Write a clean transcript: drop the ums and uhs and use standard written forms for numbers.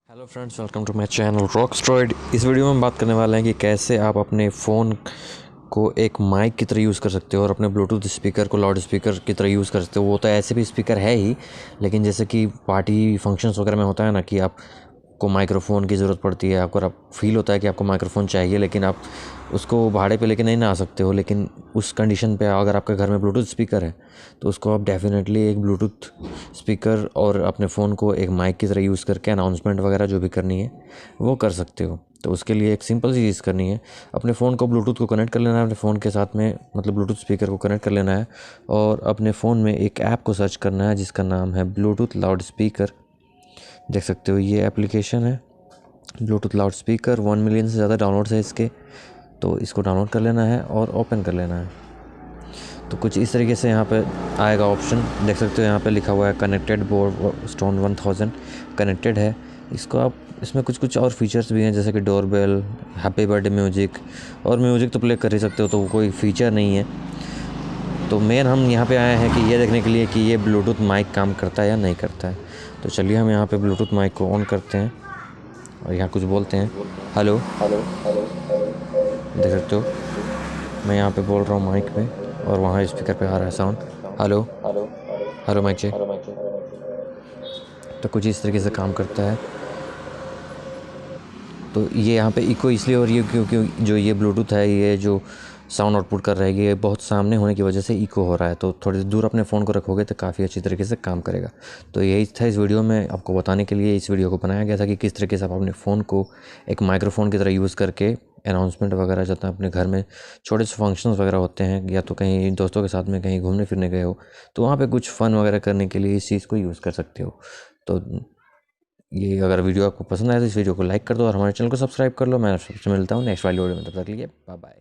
Hello friends, welcome to my channel Rockstroid. इस video में हम बात करने वाले हैं कि कैसे आप अपने फ़ोन को एक माइक की तरह यूज़ कर सकते हो और अपने ब्लूटूथ स्पीकर को लाउड स्पीकर की तरह यूज़ कर सकते हो। वो तो ऐसे भी स्पीकर है ही, लेकिन जैसे कि पार्टी फंक्शंस वगैरह में होता है ना कि आपको माइक्रोफ़ोन की ज़रूरत पड़ती है, आपको फील होता है कि आपको माइक्रोफ़ोन चाहिए, लेकिन आप उसको भाड़े पे लेके नहीं ना आ सकते हो। लेकिन उस कंडीशन पे अगर आपके घर में ब्लूटूथ स्पीकर है तो उसको आप डेफिनेटली एक ब्लूटूथ स्पीकर और अपने फ़ोन को एक माइक की तरह यूज़ करके अनाउंसमेंट वगैरह जो भी करनी है वो कर सकते हो। तो उसके लिए एक सिंपल सी चीज़ करनी है, अपने फ़ोन को ब्लूटूथ को कनेक्ट कर लेना है, अपने फ़ोन के साथ में मतलब ब्लूटूथ स्पीकर को कनेक्ट कर लेना है और अपने फ़ोन में एक ऐप को सर्च करना है जिसका नाम है ब्लूटूथ लाउड स्पीकर। देख सकते हो ये एप्लीकेशन है ब्लूटूथ लाउड स्पीकर। 1 मिलियन से ज़्यादा डाउनलोड्स है इसके, तो इसको डाउनलोड कर लेना है और ओपन कर लेना है। तो कुछ इस तरीके से यहाँ पे आएगा ऑप्शन, देख सकते हो यहाँ पे लिखा हुआ है कनेक्टेड बोर्ड स्टोन 1000 कनेक्टेड है। इसको आप इसमें कुछ कुछ और फीचर्स भी हैं जैसे कि डोरबेल, हैप्पी बर्थडे म्यूजिक, और म्यूज़िक तो प्ले कर ही सकते हो, तो कोई फ़ीचर नहीं है। तो मेन हम यहाँ पे आए हैं कि ये देखने के लिए कि ये ब्लूटूथ माइक काम करता है या नहीं करता है। तो चलिए हम यहाँ पे ब्लूटूथ माइक को ऑन करते हैं और यहाँ कुछ बोलते हैं, हेलो। देख सकते हो मैं यहाँ पे बोल रहा हूँ माइक पे और वहाँ स्पीकर पे आ रहा है sound, hello hello mic check. तो कुछ इस तरीके से काम करता है। तो ये यहाँ पे इको इसलिए हो रही है क्योंकि जो ये ब्लूटूथ है, ये जो साउंड आउटपुट कर रहा है ये बहुत सामने होने की वजह से इको हो रहा है। तो थोड़ी दूर अपने फ़ोन को रखोगे तो काफ़ी अच्छी तरीके से काम करेगा। तो यही था इस वीडियो में आपको बताने के लिए, इस वीडियो को बनाया गया था कि किस तरीके से आप अपने फ़ोन को एक माइक्रोफ़ोन की तरह यूज़ करके अनाउंसमेंट वगैरह जब अपने घर में छोटे से फंक्शंस वगैरह होते हैं या तो कहीं दोस्तों के साथ में कहीं घूमने फिरने गए हो तो वहाँ पे कुछ फ़न वगैरह करने के लिए इस चीज़ को यूज़ कर सकते हो। तो ये अगर वीडियो आपको पसंद आए तो इस वीडियो को लाइक कर दो और हमारे चैनल को सब्सक्राइब कर लो। मैं आपसे मिलता हूँ नेक्स्ट वाली वीडियो में, तब तक के लिए बाय बाय।